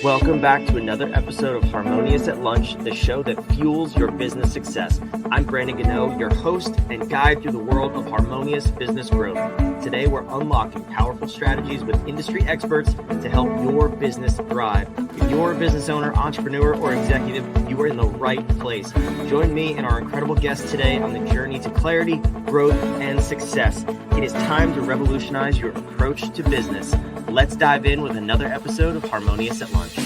Welcome back to another episode of Harmonious at Lunch, the show that fuels your business success. I'm Brandon Gano, your host and guide through the world of harmonious business growth. Today, we're unlocking powerful strategies with industry experts to help your business thrive. If you're a business owner, entrepreneur, or executive, you are in the right place. Join me and our incredible guest today on the journey to clarity, growth, and success. It is time to revolutionize your approach to business. Let's dive in with another episode of Harmonious at Lunch.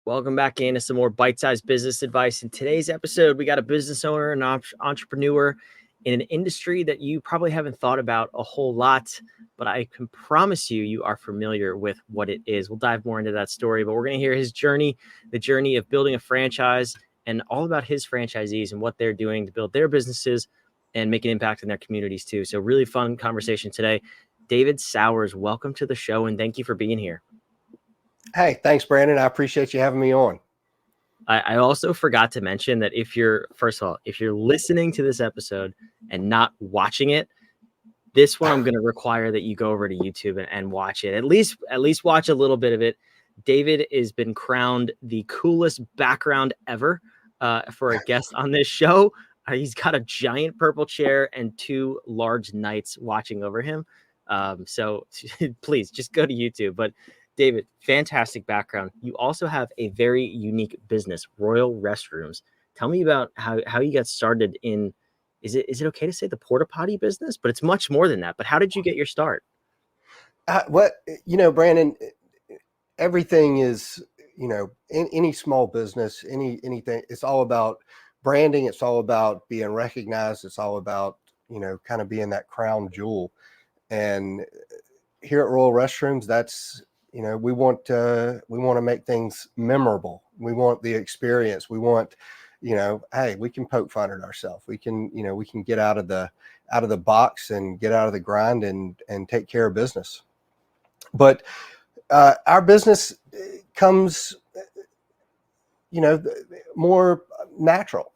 Welcome back into some more bite-sized business advice. In today's episode, we got a business owner and entrepreneur in an industry that you probably haven't thought about a whole lot, but I can promise you, you are familiar with what it is. We'll dive more into that story, but we're going to hear his journey, the journey of building a franchise, and all about his franchisees and what they're doing to build their businesses and make an impact in their communities too. So really fun conversation today. David Sauers, welcome to the show and thank you for being here. Hey, thanks, Brandon. I appreciate you having me on. I also forgot to mention that if you're listening to this episode and not watching it, this one I'm going to require that you go over to YouTube and watch it. At least watch a little bit of it. David has been crowned the coolest background ever for a guest on this show. He's got a giant purple chair and two large knights watching over him. So please just go to YouTube. But David, fantastic background. You also have a very unique business, Royal Restrooms. Tell me about how you got started in, is it okay to say the porta-potty business? But it's much more than that. But how did you get your start? Brandon, everything is, in any small business, anything, it's all about branding. It's all about being recognized. It's all about, kind of being that crown jewel. And here at Royal Restrooms, that's, we want to make things memorable. We want the experience. We want, hey, we can poke fun at ourselves. We can get out of the box and get out of the grind and take care of business. But our business comes, more natural,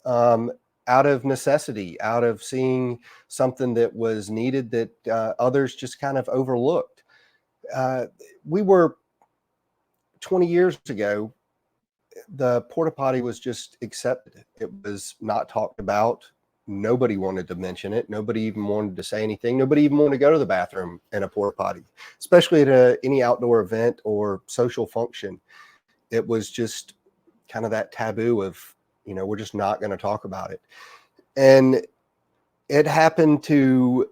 out of necessity, out of seeing something that was needed that others just kind of overlooked. We were 20 years ago, the porta potty was just accepted. It was not talked about. Nobody wanted to mention it. Nobody even wanted to say anything. Nobody even wanted to go to the bathroom in a porta potty, especially at any outdoor event or social function. It was just kind of that taboo of, we're just not going to talk about it. And it happened to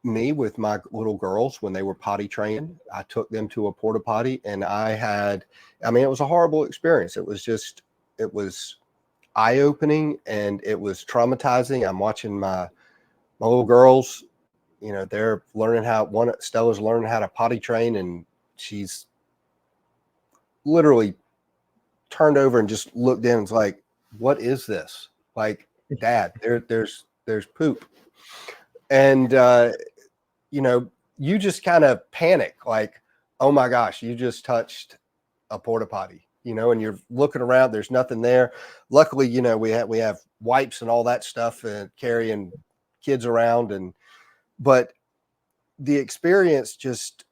me with my little girls when they were potty trained. I took them to a porta potty and it was a horrible experience. It was eye-opening and it was traumatizing. I'm watching my little girls, they're learning Stella's learning how to potty train, and she's literally turned over and just looked in and was like, what is this? Like, Dad, there's poop. And, you just kind of panic, like, oh my gosh, you just touched a porta potty, and you're looking around, there's nothing there. Luckily, we have wipes and all that stuff and carrying kids around. But the experience just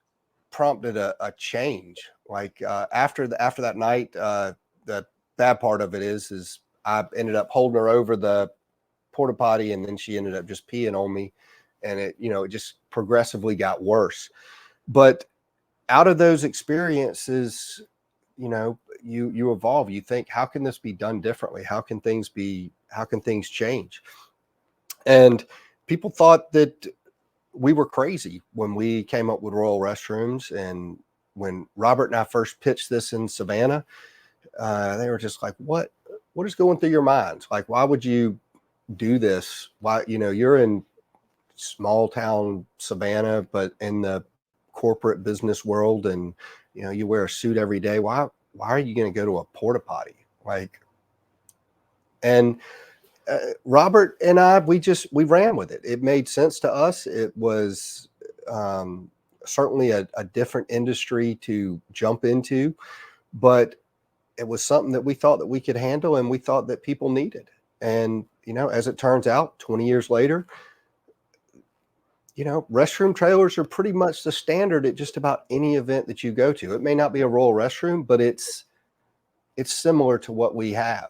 prompted a change. Like, after that night, the bad part of it is I ended up holding her over the porta potty, and then she ended up just peeing on me, and it just progressively got worse. But out of those experiences, you evolve. You think, how can this be done differently? How can things change? And people thought that we were crazy when we came up with Royal Restrooms. And when Robert and I first pitched this in Savannah, they were just like, what is going through your minds? Like, why would you do this? Why, you're in small town Savannah, but in the corporate business world, and, you wear a suit every day. Why are you going to go to a porta potty? Robert and I, we ran with it. It made sense to us. It was certainly a different industry to jump into, but it was something that we thought that we could handle and we thought that people needed. And, as it turns out, 20 years later, restroom trailers are pretty much the standard at just about any event that you go to. It may not be a Royal Restroom, but it's similar to what we have.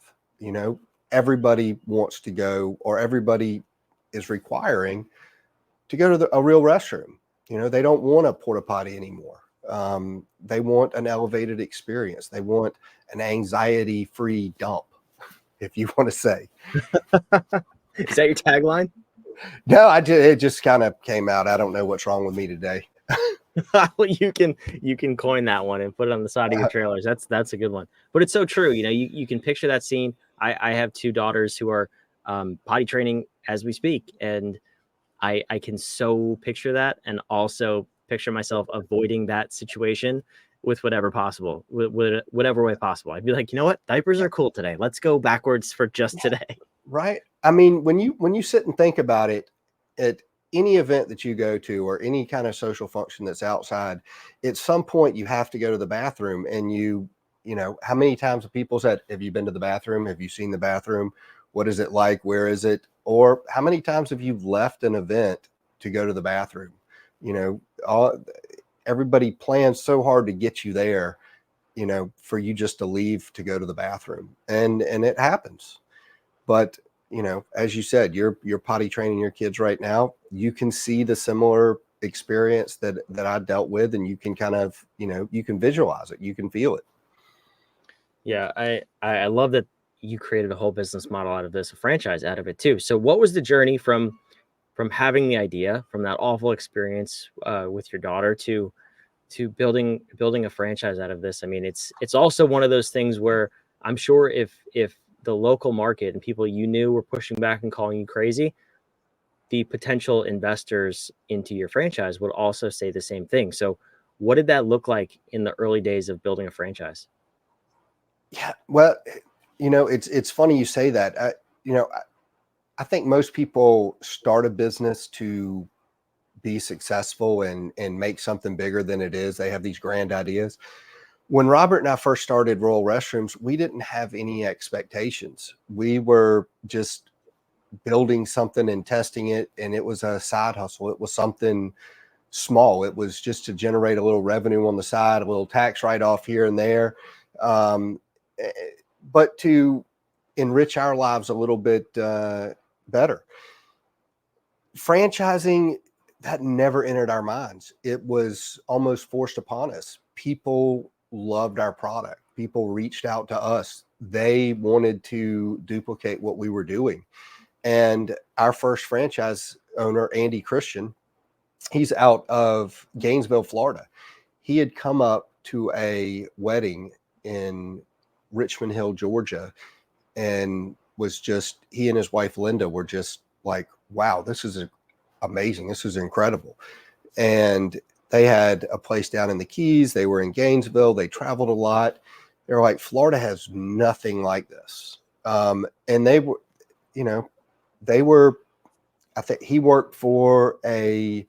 Everybody wants to go, or everybody is requiring to go to a real restroom. They don't want a porta potty anymore. They want an elevated experience. They want an anxiety-free dump, if you want to say. Is that your tagline? No, it just kind of came out. I don't know what's wrong with me today. Well, you can coin that one and put it on the side of your trailers. That's a good one. But it's so true. You can picture that scene. I have two daughters who are potty training as we speak, and I can so picture that, and also picture myself avoiding that situation with whatever possible, with whatever way possible. I'd be like, you know what, diapers are cool today. Let's go backwards for just today. Right. I mean, when you sit and think about it, at any event that you go to or any kind of social function that's outside, at some point you have to go to the bathroom. And how many times have people said, have you been to the bathroom? Have you seen the bathroom? What is it like? Where is it? Or how many times have you left an event to go to the bathroom? Everybody plans so hard to get you there, for you just to leave to go to the bathroom. And it happens. But, as you said, you're potty training your kids right now. You can see the similar experience that I dealt with, and you can kind of, you can visualize it. You can feel it. Yeah, I love that you created a whole business model out of this, a franchise out of it too. So what was the journey from having the idea, from that awful experience with your daughter to building a franchise out of this? I mean, it's also one of those things where I'm sure if the local market and people you knew were pushing back and calling you crazy, the potential investors into your franchise would also say the same thing. So what did that look like in the early days of building a franchise? Yeah, well, it's funny you say that. I think most people start a business to be successful and make something bigger than it is. They have these grand ideas. When Robert and I first started Royal Restrooms, we didn't have any expectations. We were just building something and testing it, and it was a side hustle. It was something small. It was just to generate a little revenue on the side, a little tax write-off here and there, but to enrich our lives a little bit better. Franchising, that never entered our minds. It was almost forced upon us. People loved our product. People reached out to us. They wanted to duplicate what we were doing. And our first franchise owner, Andy Christian, he's out of Gainesville, Florida. He had come up to a wedding in Richmond Hill, Georgia, and he and his wife, Linda, were just like, wow, this is amazing. This is incredible. And they had a place down in the Keys. They were in Gainesville. They traveled a lot. They were like, Florida has nothing like this. And they were, I think he worked for he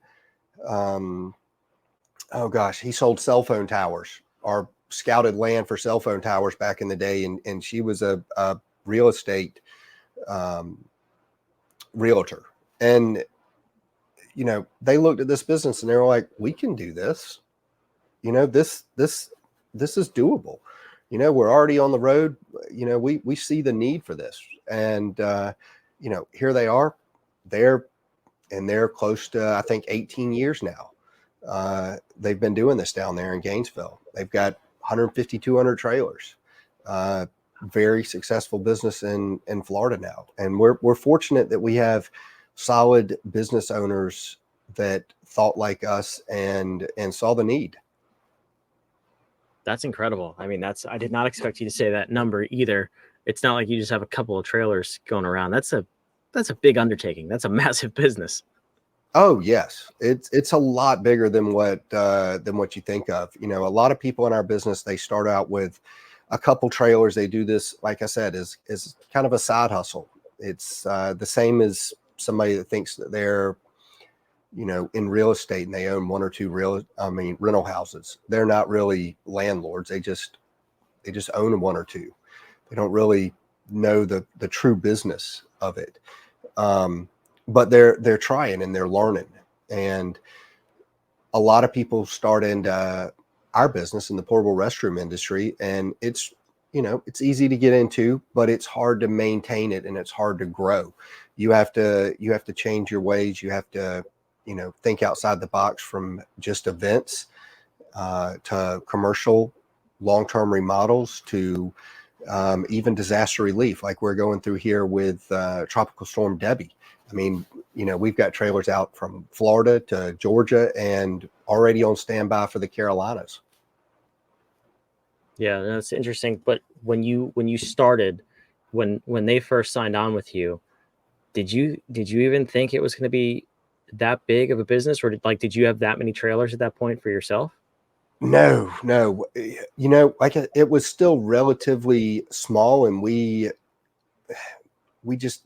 sold cell phone towers, or scouted land for cell phone towers back in the day. And she was a real estate realtor. And they looked at this business and they were like, we can do this. This is doable. We're already on the road. We see the need for this. And, here they are. They're close to, I think, 18 years now. They've been doing this down there in Gainesville. They've got 150, 200 trailers. Very successful business in Florida now. And we're fortunate that we have solid business owners that thought like us and saw the need. That's incredible. I mean, I did not expect you to say that number either. It's not like you just have a couple of trailers going around. That's a big undertaking. That's a massive business. Oh yes. It's a lot bigger than what you think of. A lot of people in our business, they start out with a couple trailers. They do this, like I said, is kind of a side hustle. It's the same as somebody that thinks that they're, in real estate and they own one or two rental houses. They're not really landlords. They just own one or two. They don't really know the true business of it. But they're trying and they're learning. And a lot of people start into our business in the portable restroom industry, and it's, it's easy to get into, but it's hard to maintain it, and it's hard to grow. You have to change your ways. You have to, think outside the box from just events to commercial long-term remodels to even disaster relief, like we're going through here with Tropical Storm Debbie. I mean, we've got trailers out from Florida to Georgia and already on standby for the Carolinas. Yeah, that's interesting. But when you started, when they first signed on with you, did you even think it was going to be that big of a business, or did you have that many trailers at that point for yourself? No. It was still relatively small, and we just,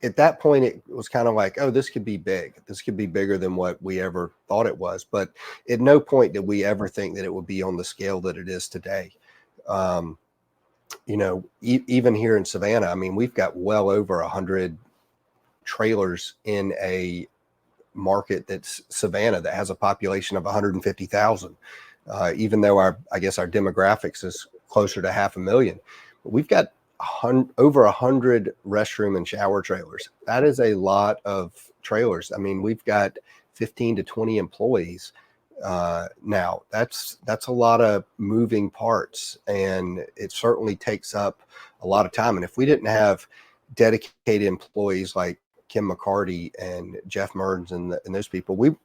at that point, it was kind of like, oh, this could be big. This could be bigger than what we ever thought it was. But at no point did we ever think that it would be on the scale that it is today. Even here in Savannah, I mean, we've got well over 100 trailers in a market that's Savannah that has a population of 150,000. Even though our demographics is closer to 500,000, but we've got over 100 restroom and shower trailers. That is a lot of trailers. I mean, we've got 15 to 20 employees now. That's a lot of moving parts, and it certainly takes up a lot of time. And if we didn't have dedicated employees like Kim McCarty and Jeff Merns and those people, we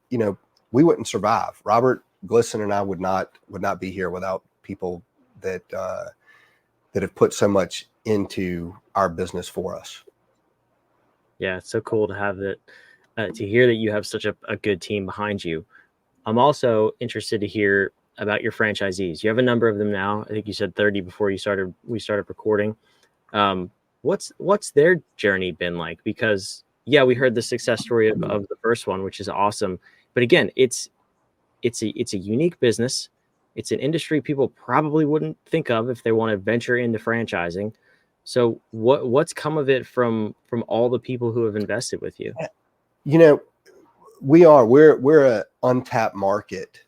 wouldn't survive. Robert Glisson and I would not be here without people that have put so much into our business for us. Yeah, it's so cool to have that, to hear that you have such a good team behind you. I'm also interested to hear about your franchisees. You have a number of them now. I think you said 30 before we started recording. What's their journey been like? Because we heard the success story of the first one, which is awesome. But again, it's a unique business. It's an industry people probably wouldn't think of if they want to venture into franchising. So what's come of it from all the people who have invested with you? We're an untapped market,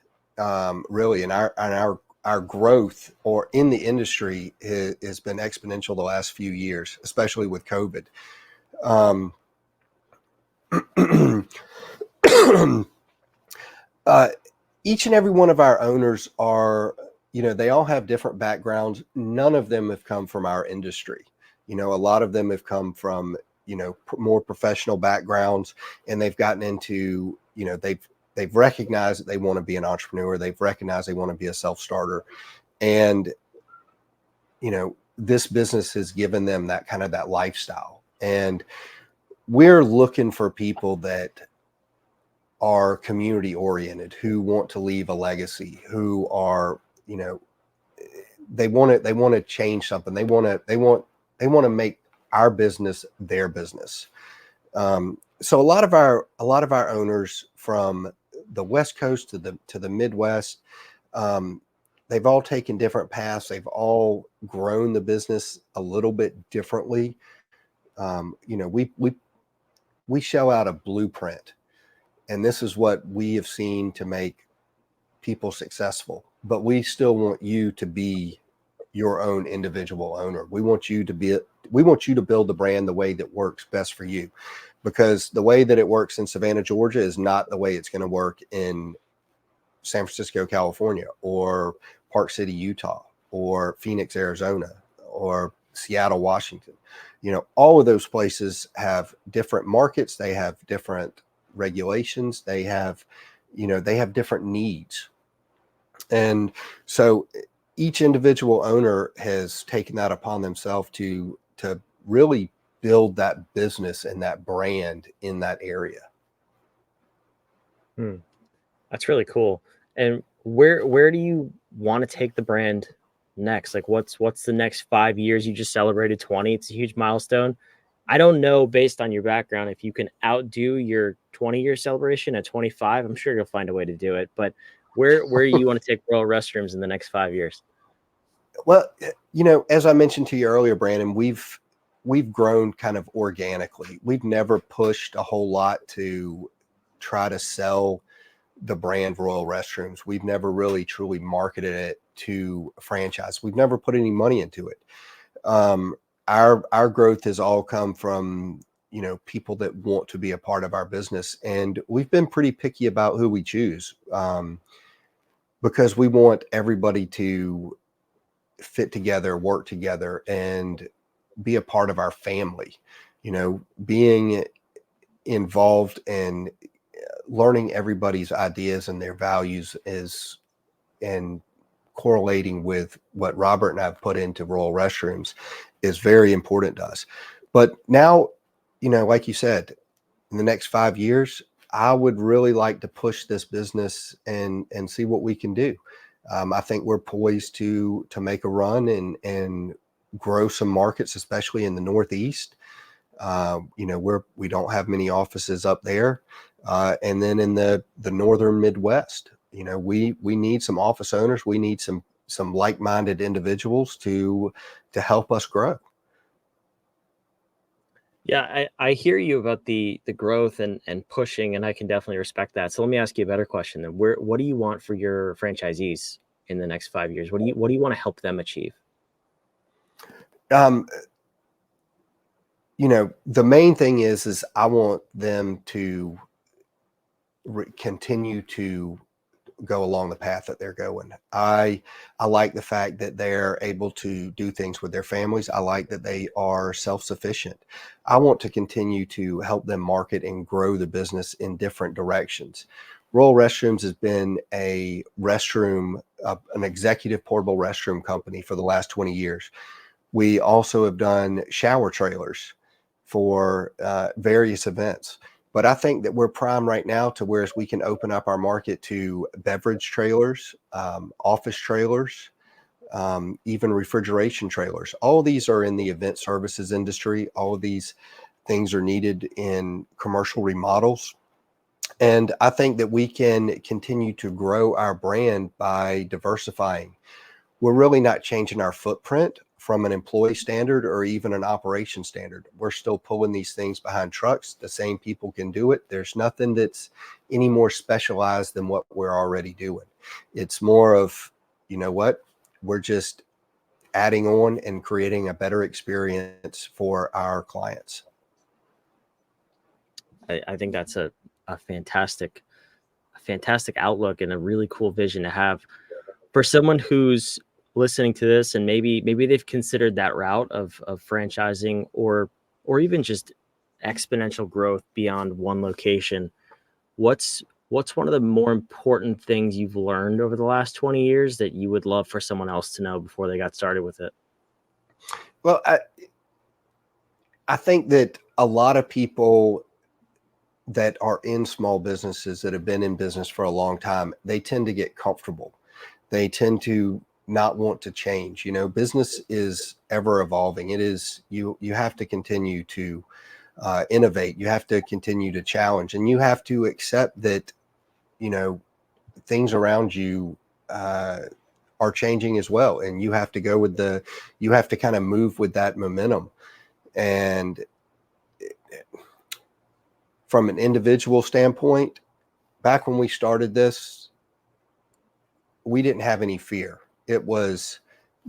really, and our growth or in the industry has been exponential the last few years, especially with COVID. Each and every one of our owners are, they all have different backgrounds. None of them have come from our industry. A lot of them have come from, more professional backgrounds, and they've gotten into, they've recognized that they want to be an entrepreneur. They've recognized they want to be a self-starter. And, this business has given them that kind of that lifestyle. And we're looking for people that are community oriented, who want to leave a legacy, who are, they want to change something. They want to make our business their business. So a lot of our owners from the West Coast to the Midwest, they've all taken different paths. They've all grown the business a little bit differently. We show out a blueprint, and this is what we have seen to make people successful. But we still want you to be your own individual owner. We want you to build the brand the way that works best for you, because the way that it works in Savannah, Georgia is not the way it's going to work in San Francisco, California, or Park City, Utah, or Phoenix, Arizona, or Seattle, Washington. All of those places have different markets. They have different regulations. They have different needs. And so each individual owner has taken that upon themselves to really build that business and that brand in that area. That's really cool. And where do you want to take the brand next? Like what's the next 5 years? You just celebrated 20. It's a huge milestone. I don't know, based on your background, if you can outdo your 20-year celebration at 25. I'm sure you'll find a way to do it. But where do you want to take Royal Restrooms in the next 5 years? Well, as I mentioned to you earlier, Brandon, we've grown kind of organically. We've never pushed a whole lot to try to sell the brand Royal Restrooms. We've never really truly marketed it to a franchise. We've never put any money into it. Our growth has all come from, you know, people that want to be a part of our business, and we've been pretty picky about who we choose, because we want everybody to fit together, work together, and be a part of our family. You know, being involved and learning everybody's ideas and their values is, and correlating with what Robert and I've put into Royal Restrooms, is very important to us. But now, you know, like you said, in the next 5 years, I would really like to push this business and see what we can do. I think we're poised to make a run and grow some markets, especially in the Northeast. You know, we don't have many offices up there, and then in the northern Midwest. You know, we need some office owners. We need some like-minded individuals to help us grow. Yeah, I hear you about the growth and pushing, and I can definitely respect that. So let me ask you a better question then. What do you want for your franchisees in the next 5 years? What do you want to help them achieve? You know, the main thing is I want them to continue to go along the path that they're going. I like the fact that they're able to do things with their families. I like that they are self-sufficient. I want to continue to help them market and grow the business in different directions. Royal Restrooms has been a restroom, an executive portable restroom company for the last 20 years. We also have done shower trailers for various events. But I think that we're prime right now to where we can open up our market to beverage trailers, office trailers, even refrigeration trailers. All of these are in the event services industry. All of these things are needed in commercial remodels. And I think that we can continue to grow our brand by diversifying. We're really not changing our footprint from an employee standard or even an operation standard. We're still pulling these things behind trucks. The same people can do it. There's nothing that's any more specialized than what we're already doing. It's more of, you know what, we're just adding on and creating a better experience for our clients. I think that's a fantastic outlook and a really cool vision to have for someone who's listening to this, and maybe they've considered that route of franchising or even just exponential growth beyond one location. What's one of the more important things you've learned over the last 20 years that you would love for someone else to know before they got started with it? Well, I think that a lot of people that are in small businesses that have been in business for a long time, they tend to get comfortable. They tend to not want to change. You know, business is ever evolving. It is, you have to continue to innovate. You have to continue to challenge, and you have to accept that, you know, things around you are changing as well. And you have to go with you have to kind of move with that momentum. And from an individual standpoint, back when we started this, we didn't have any fear. It was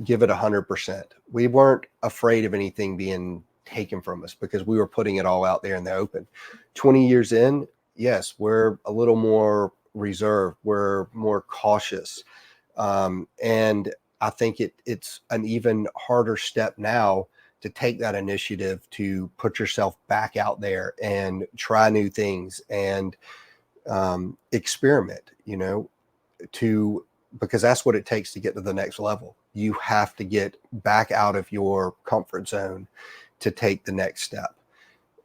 give it 100%. We weren't afraid of anything being taken from us because we were putting it all out there in the open. 20 years in, yes, we're a little more reserved. We're more cautious. And I think it's an even harder step now to take that initiative, to put yourself back out there and try new things and experiment, you know, because that's what it takes to get to the next level. You have to get back out of your comfort zone to take the next step.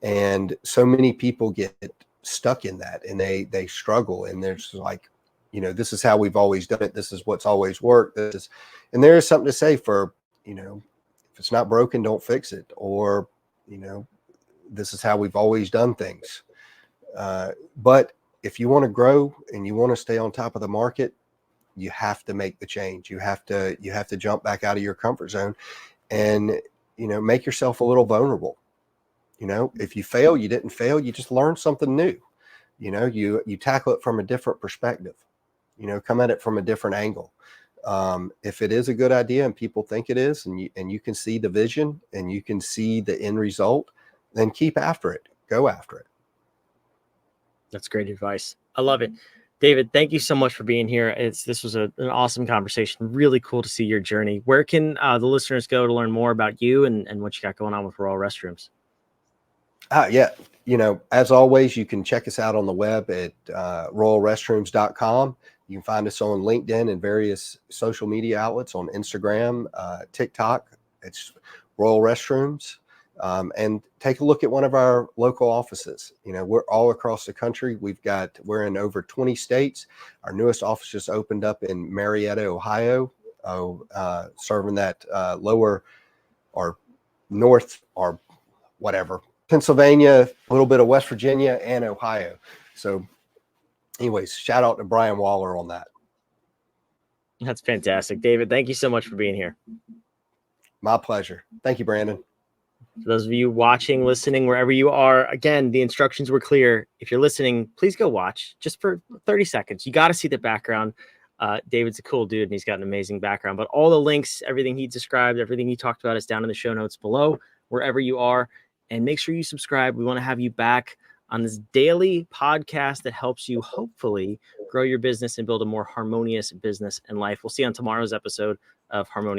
And so many people get stuck in that, and they struggle, and they're just like, you know, this is how we've always done it. This is what's always worked. And there is something to say for, you know, if it's not broken, don't fix it. Or, you know, this is how we've always done things. But if you want to grow and you want to stay on top of the market, you have to make the change. You have to jump back out of your comfort zone and, you know, make yourself a little vulnerable. You know, if you fail, you didn't fail. You just learned something new. You tackle it from a different perspective, come at it from a different angle. If it is a good idea and people think it is, and you can see the vision and you can see the end result, then keep after it, go after it. That's great advice. I love it. David, thank you so much for being here. This was an awesome conversation. Really cool to see your journey. Where can the listeners go to learn more about you and what you got going on with Royal Restrooms? Yeah. As always, you can check us out on the web at royalrestrooms.com. You can find us on LinkedIn and various social media outlets on Instagram, TikTok. It's Royal Restrooms. And take a look at one of our local offices. We're all across the country. We're in over 20 states. Our newest office just opened up in Marietta, Ohio, serving that lower or north or whatever, Pennsylvania, a little bit of West Virginia and Ohio. So anyways, shout out to Brian Waller on that. That's fantastic. David, thank you so much for being here. My pleasure. Thank you, Brandon. For those of you watching, listening, wherever you are, again, the instructions were clear. If you're listening, please go watch just for 30 seconds. You got to see the background. David's a cool dude and he's got an amazing background, but all the links, everything he described, everything he talked about is down in the show notes below, wherever you are. And make sure you subscribe. We want to have you back on this daily podcast that helps you hopefully grow your business and build a more harmonious business and life. We'll see you on tomorrow's episode of Harmonious.